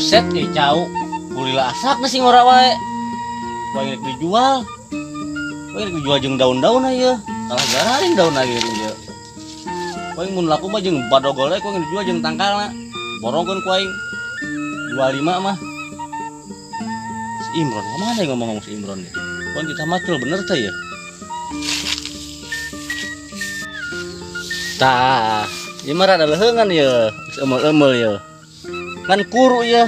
Buset ih cau. Gulila asak nasi ngora wae. Wae rek dijual. Wae rek dijual jeung daun-daun aya. Salah gararing daun lagi ieu. Wae mun laku mah jeung badogol we dijual jeung tangkalna. Borongkeun ku aing 25 mah. Si Imron, kemana yang ngomong si Imron nih? Kan kita macul bener teh ya. Tah, ieu mah rada leheungan ya, eumel-eumel ya. Ngan kuru ya.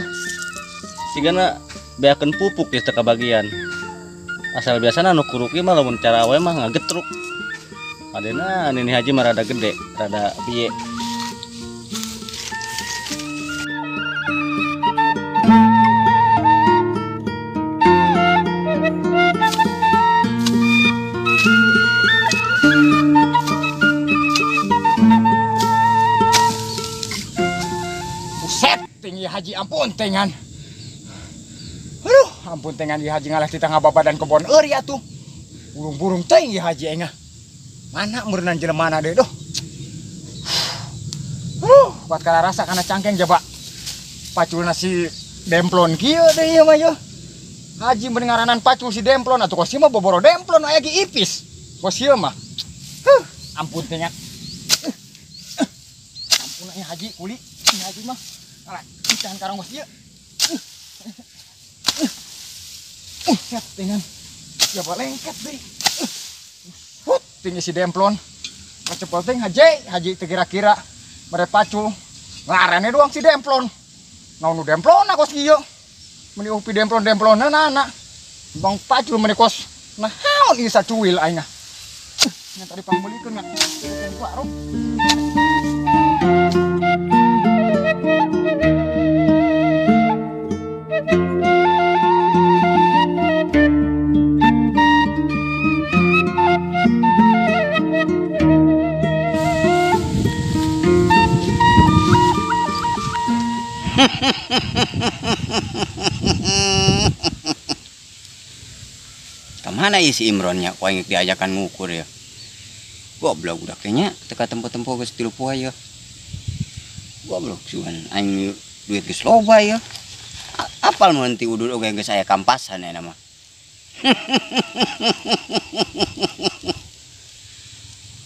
Sigana beakeun pupuk di teu kabagian. Asal biasana anu kuru kieu mah lamun cara we mah ngagetruk. Adena nini haji mah rada gede, rada piye. Haji ampun tengan. Aduh, ampun tengan ieu haji ngalah di tengah babadan kebon euri atuh. Burung-burung teh ieu haji engah. Mana meureunna jelemana deui doh. Kuat kala rasa kana cangkeng jaba. Paculna si demplon kieu deui ieu mah yeuh. Haji menengaranan pacul si demplon atuh kos ieu mah boboro demplon aya ge ipis. Kos ieu mah. Ampun tengan. Ampun aya haji kuli, ieu haji mah. Alah, kita karang bos dia. Set dengan siapa lengket deh. Tinggi si demplon. Macepol ting haji kira-kira mere pacul. Ngarane doang si demplon. Naon nu demplon kos ieu. Meni upi demplon-demplonna nana. Bang pacul meni kos. Nah, haon ieu sacuil aing. Nya tadi pambelikeun nya. Di warung. Kemana ya si Imronnya? Kau ingin diajakan ngukur ya? Goblok udah kayaknya teka tempo-tempo ke stilu poe ya. Goblok cuman aing duit geus loba ya. Apal mau nanti udah oge geus aya kampasan ya nama.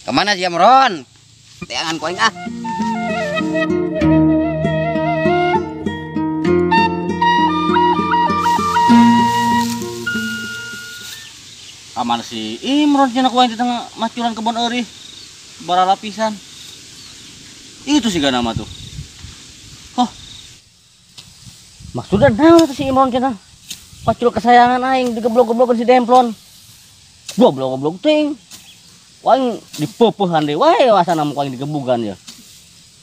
Kemana si Imron? Teangan kau ah. Aman si Imron cenah kuaing di tengah macuran kebon euri. Bara lapisan. Itu sih gak nama tuh. Oh. Maksudnya naon si Imron cenah? Pacul kesayangan aing digeblok-geblokeun si demplon. Goblok-goblok ting. Kuaing dipeupuhan deui wae wasana mah kuaing digebugan ya.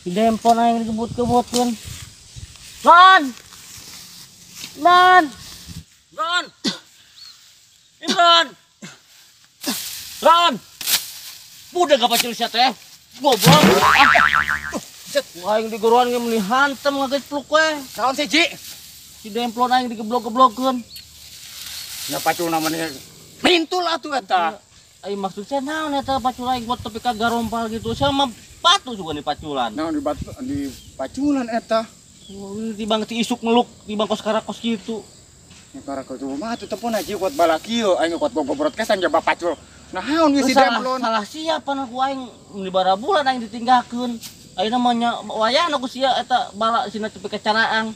Si demplon aing digebut-gebutkeun. Ron. Imron. Ron, budak gak pacul sia teh, goblok. Wah, yang diguruan ge meuli hantem ngagepluk we. Kaon si Ji. Si demplon aing digeblok-geblokeun. Nya pacul namanya pintul atuh eta. Ai maksudnya naon eta pacul aing buat tepi kagak rompal gitu. Sama batu juga nih paculan. Naon di paculan eta. Tibang ti isuk ngeluk tibang kos karakos gitu. Nya karakos mah atuh tepun haji kuat balakio aing kuat bogobrot kesan jaba pacul. Nah, haon we si demplon. Salah siapa na ku aing di bara bulan aing ditinggalkeun. Ayeuna mah wayahna ku sia eta bala sina tepi kacaraang.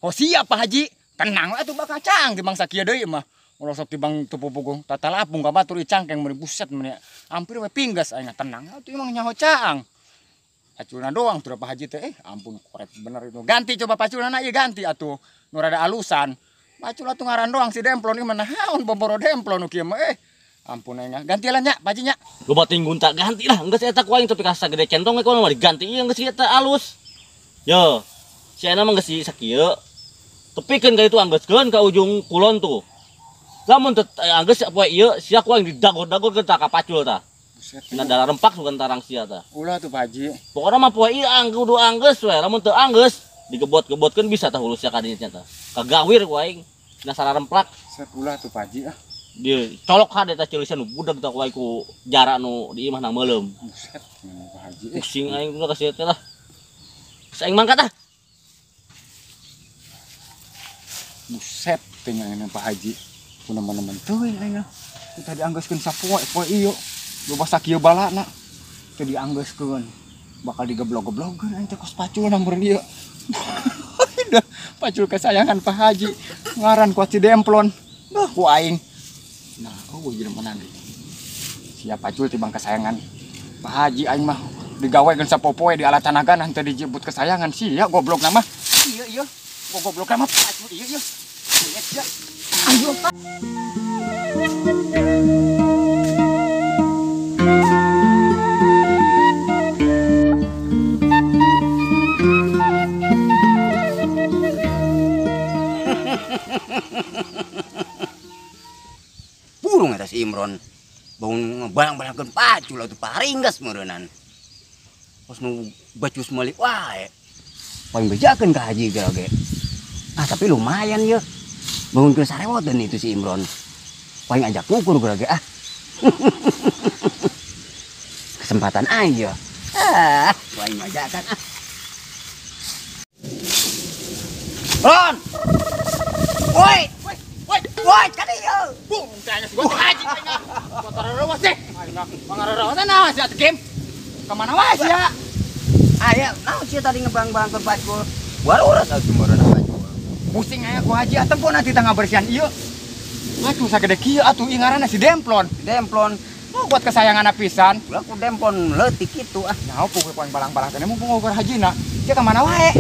Oh siapa haji? Tenang atuh bakal cang di bangsa kieu deui mah. Ulah sok tibang tupu pugung tata lapung ka batur cangkeng meuni buset meuni. Hampir we pinggas aing tenang atuh emang nyaho caang. Paculna doang tuh haji teh ampun korek bener itu. Ganti coba paculna ieu ganti atuh. Nu rada alusan. Pacul atuh ngaran doang si demplon ieu mah naon bomboro demplon nu kieu mah ampun aing ganti lah nya paji nya. Loba ting gunta ganti lah enggeus eta ku aing tapi kasa gede centong we kumaha diganti ieu enggeus eta alus. Yo. Si ana mah geus sakieu. Tepikeun ka itu anggeuskeun ka ujung kulon tuh. Lamun teu anggeus poe ieu sia ku aing didagor-dagorkeun ta ka pacul tah. Buset. Dala rempak sugan tarang sia tah. Ulah tuh Paji. Pokona mah poe ieu kudu anggeus we. Lamun teu anggeus digebot-gebotkeun bisa tah hulusnya ka dieu nya tah. Kagawir ku aing. Dina sararemplak. Set ulah tuh Paji ah. Dia colok hade ta ceulisan budak tak wae ku jarak nu di imah nang meuleum. Buset, Pak Haji. Pusing aing teh kasih teh lah. Saing mangkat ah. Buset tinggal Pak Haji. Kunaman-naman teuing aing. Kita dianggeuskeun sapoe poe ieu. Loba sakieu balana. Teu dianggeuskeun. Bakal digeblog-geblogeun aing teh kos pacul namun ieu. Dah pacul kesayangan Pak Haji. Ngaran ku si Demplon. Beuh ku aing. Nah, jeung menan. Siap pacul tibang kesayangan Pak Haji aing mah digawekeun sapopoe di alat tanaga teu dijebut kesayangan sia goblok nama. Ieu goblok nama pacul ieu. Ya. Ayo. Burung eta si Imron. Bangun ngebalang-balangkeun pacul atuh paringgas meureunnan. Pos nu bacus meuli wae. Paling bejakeun ka Haji ge. Tapi lumayan ya. Bangun ke sarewotan itu si Imron. Paling ajak ngukur ge ah. Kesempatan aja. Paling majakan ah. Ron! Woi, kan ieu. Bung, tanya si Pak Haji tanya. Motor rawas deh. Mangarawas naon si atuh Kim? Ka mana wae sia? Aya, naon sih tadi ngebang-bang ke pacul. Waruras atuh meureunna pacul. Pusing aya ku Haji atempun nanti tangga bersihan ieu. Atuh sagede kieu atuh ieu ngaranna si Demplon. Demplon. Oh, buat kesayanganna pisan. Ulah ku Demplon leutik kitu ah. Nyaho poe poin balang-balang teh mumpung ngukur Hajina. Dia ka mana wae?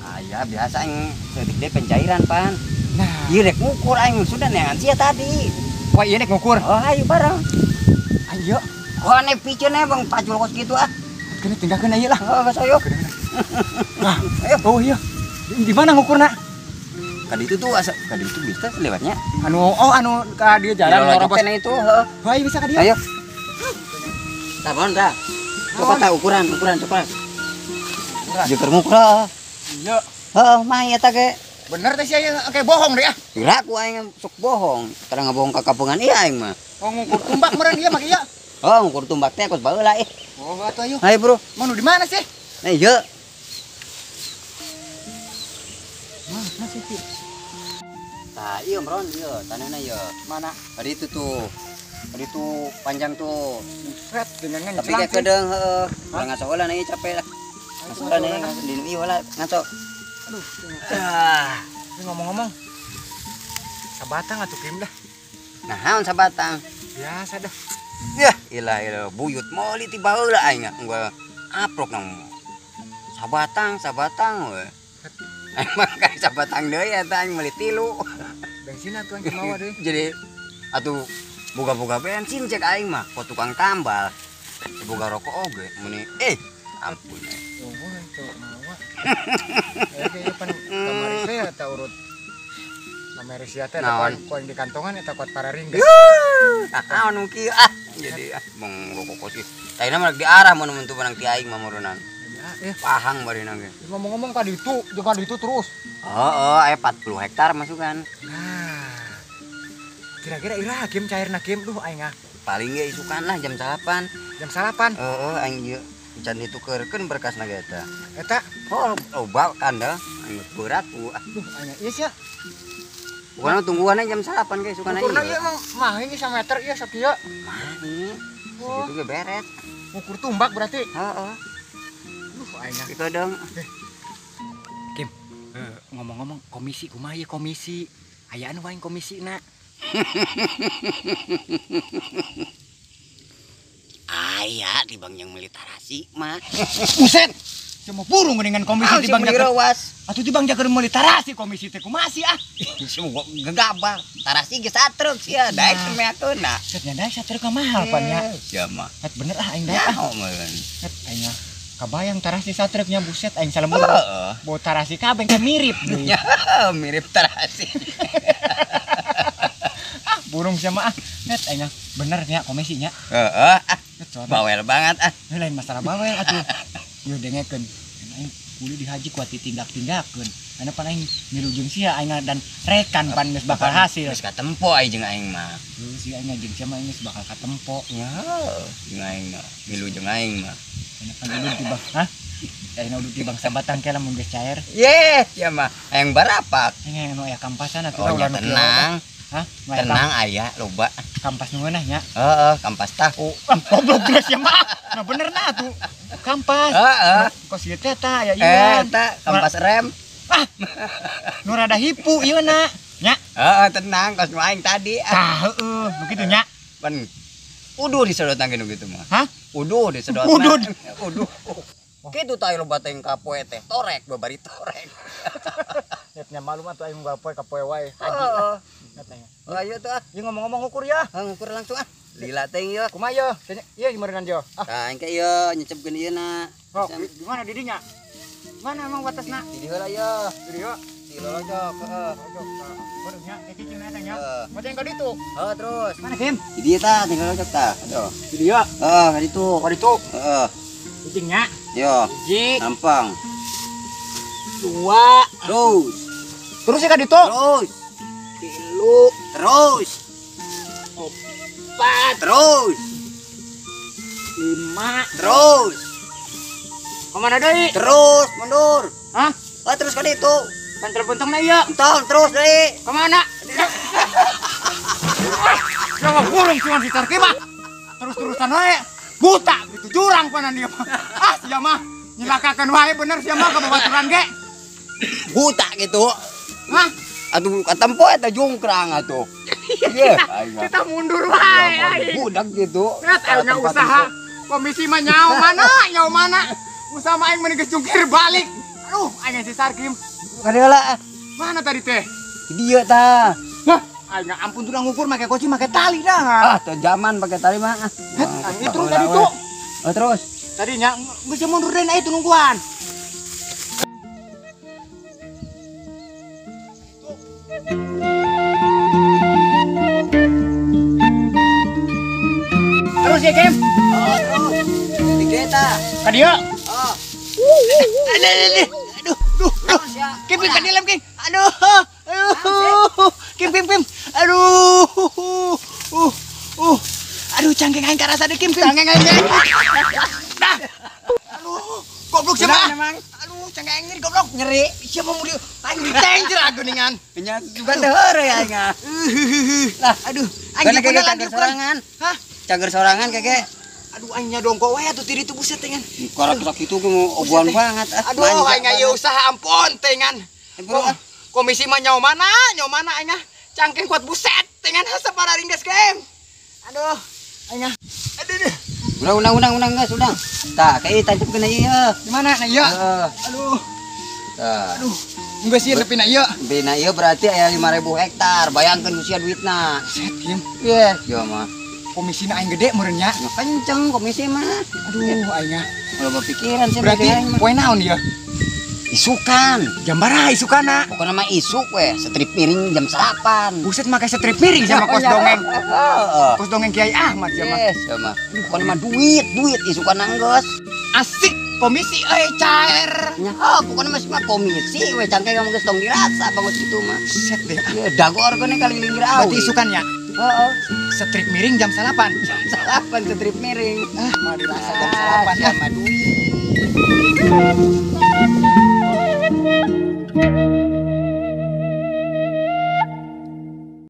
Aya biasa aing seutik deui pencairan pan. Nah, Ieu rek ngukur aing sudah neangan sia tadi. wah ieu nek ngukur. Oh, ayo bareng. Ayo, Oh, ane piceun bang pacul kos gitu ah. kena tinggalkeun ieu lah. Oh, geus ayo. Nah, oh iya. Di mana ngukurna? Kadi itu tuh asa, kadi itu bisa lewatnya. Anu ka dieu jalan Lorobos lorobos. itu, heeh. Wah, iya bisa ka dieu. Ayo. Tabon dah. Coba tahu ukuran coba. Jeker ngukur. Iya. Heeh, mah eta ge. Bener teh sia ieu kayak bohong deh ah. Kira ku aing sok bohong. Terang ngabohong ka kapungan ieu aing mah. Oh ngukur tumbak meureun ieu mah ieu. Oh, ngukur tumbak teh kos baheula eh. Oh, atuh ayo. Ayo, Bro. Manu di mana sih? Nah, ieu. Mana sih? Tah, ieu Bron, ieu, tanahna ieu. Mana? Tadi itu tuh. Tadi tuh panjang tuh. Buset dengan Tapi ngenclang. kayak kedeung heeh. Ulah ngaso heula nih capek lah. Ngaso heula nih di ieu heula ngaso. Aduh, Ah. ini ngomong-ngomong. Sabatang atuh Kim dah. Nah, naon sabatang? Biasa dah. Yah, ilah buyut meuli ti baheula aing gua aprok nang sabatang we. Aing mah ka sabatang deui eta aing meuli 3. Bensin atuh yang mawa deui. Jadi atuh boga-boga bensin cek aing mah po tukang tambal. Boga rokok oge meni ampun. Oh, itu mawa. Kayak pan kamari teh eta urut. Kamari sia teh Naon? poin di kantongan eta kuat para ringgas. Naon nu kieu ah. Jadi mong rokok sih. Tayna mah diarah mun mun menang ti aing mah meureunnan. Ya, Pahang bari nang ge. ngomong-ngomong ka ditu, jeung ka ditu terus. Oh, aya 40 hektar masukan. Nah. Kira-kira ira Kim cairna Kim duh aing ah. Paling ge isukan lah jam 8. Jam 8. Heeh, aing ieu can ditukeurkeun berkasna ge eta. Eta Oh, loba kanda, aing berat ku. duh aing ieu sia. Bukan tungguannya jam 8 ge sukana Ukurna ieu. ieu mah mah ini 1 meter ieu sakieu. Mah ini. Oh. Segitu ge beres. Ukur tumbak berarti. Heeh. Duh aing ah. Itu dong. Kim. Ngomong-ngomong komisi kumaha ieu komisi? Aya anu wae komisina. Aya di bang yang militarasi mah. Buset. Cuma burung dengan komisi di bang jaker. rawas. Atuh di bang jaker militarasi komisi teh kumaha sih ah? Semua gegabah. Tarasi ge satruk sia, daek meakeunna. Set nya daek satruk mahal pan nya. Sia mah. Het bener ah aing daek ah. Nyaho meureun. Het aing ah. Kabayang tarasi satruknya buset aing salembur. Heeh. Bawa tarasi kabeh teh mirip deui. Ya, mirip tarasi. Ah, burung sama ah. Het aing ah. Bener nya komisinya. Heeh. Het soalna Bawel banget ah. lain masalah bawel atuh. Yo dengekeun. Aing kudu dihaji kuat ditindak-tindakkeun. Ana pan aing milu jeung sia aing dan rekan pan geus bakal hasil. Geus katempo aing jeung aing mah. Tuh si aing jeung sia mah geus bakal katempo. Ya, jeung aing mah. Milu jeung aing mah. Ana pan ulun tiba. Hah? Ayo udah di bangsa batang kela mun geus cair. Ye, ya mah. Hayang barapak. Ini anu aya kampasan atuh Oh, nya ulah nu kieu. tenang. Hah? Tenang aya loba. Kampas nu ngeunah nya. Heeh, kampas tahu. Goblok geus ya mah. Nah bener nah tuh. Kampas. Heeh. Kos ieu teh tah aya ieu. Eta kampas rem. Nu rada hipu ieu na. Nya. Heeh, tenang kos nu aing tadi. Tah heeh, nu kitu nya. Pan uduh disedot gitu mah. Hah? Uduh disedot. Uduh. Uduh. Kitu tah loba teh kapoe teh. Torek babari torek. Netnya malu mah tuh aing kapoe wae. Heeh. Katanya. Ayo tuh ah. Ieu ngomong-ngomong ukur ya. Ngukur langsung ah. Lila teh ieu. Kumaha ieu? Ieu gimana jo? Tah engke ieu nyecepkeun ieu na. Oh, gimana didinya? Mana emang batasna? Di heula ieu. Di dieu. Di lolojok. Heeh. Baru nya, kayak cicing eta nya. Heeh. Macam ka ditu. Heeh terus. Mana Kim? Di dieu tah tinggal lolojok tah. Aduh. Di dieu. Heeh, ka ditu. Ka ditu. Heeh. Cicingnya. Yo, Hiji, gampang. dua, Terus. terus ya ka ditu. Terus. Tilu, Terus. empat, Terus. lima. Terus. Kemana deui? Terus mundur. Hah? Oh, terus ka ditu. Kan telepon ieu. Entong terus deui. Kemana? Jangan kurung cuma si Tarki mah. Terus-terusan wae. Buta gitu jurang panan dia mah. Ah, sia mah nyilakakeun wae bener sia mah ka babaturan ge. Buta gitu. Hah? Atuh katempo eta jungkrang atuh. Iya. Kita mundur wae. Budak gitu. Lihat ayeuna usaha. Komisi mah nyaho mana? Usaha mah aing mending geus jungkir balik. Aduh, aing si Sarkim. Kadeula. Mana tadi teh? Di dieu tah. Hah? Aing ampun sudah ngukur make kunci make tali dah. Ah, teu zaman pakai tali mah. Itu tadi tuh. Oh, terus. Tadinya geus mundur deui itu nungguan. Terus ya, Kim. Oh, terus. Di dieu tah. Ka dieu. Oh. Aduh, Terus ya. Kim, ka dilem, Kim. Aduh. Kim. Aduh. Aduh, cangkeng aing karasa deh, Kim. Cangkeng aing. Dah. Aduh, goblok sih mah. Aduh, cangkeng aing ini goblok. Nyeri. Siapa mau dia? Aing ditengjer geuningan. Nya juga deueur ya aing. Lah, aduh, aing Kana pernah kege lagi cager sorangan. Hah? Cager sorangan kege. Aduh, aingnya dongko wae atuh tiri itu buset tengan. Korak kitu ge mau obuan banget. Aduh, aing aya usaha ampun tengan. Bro, Komisi mah nyawa mana aing cangkeng kuat buset tengan sapara ringgas Kim. Aduh, aing aduh. Undang geus udang. Tah, kayak tancapkeun ieu. Di mana nah ieu? Aduh. Tah. Aduh. Geus ieu nepi na ieu. Bina ieu berarti aya 5.000 hektar. Bayangkeun usia duitna. Set Kim. Ye, ieu mah. Komisina aing gede meureun nya. Ya kenceng komisi mah. Aduh, aing Kalau berpikiran sih berarti poe naon ieu? isukan. Jam baraha isukana? Pokoknya mah isuk weh, setrip piring jam 8. Buset make strip piring sama kos dongeng. Heeh. Kos dongeng Kiai Ahmad sama. Yes, sama. Pokoknya mah duit isukan nanggeus. Asik komisi cair. Nya, pokoknya masih mah komisi weh cangkeng kamu geus tong dirasa bangus itu mah. Set deh. Ya dagor kene kali linggir Berarti awi. isukannya Heeh. strip miring jam 8. Jam 8 setrip miring. Ah, mah dirasa jam 8 ya. Sama duit.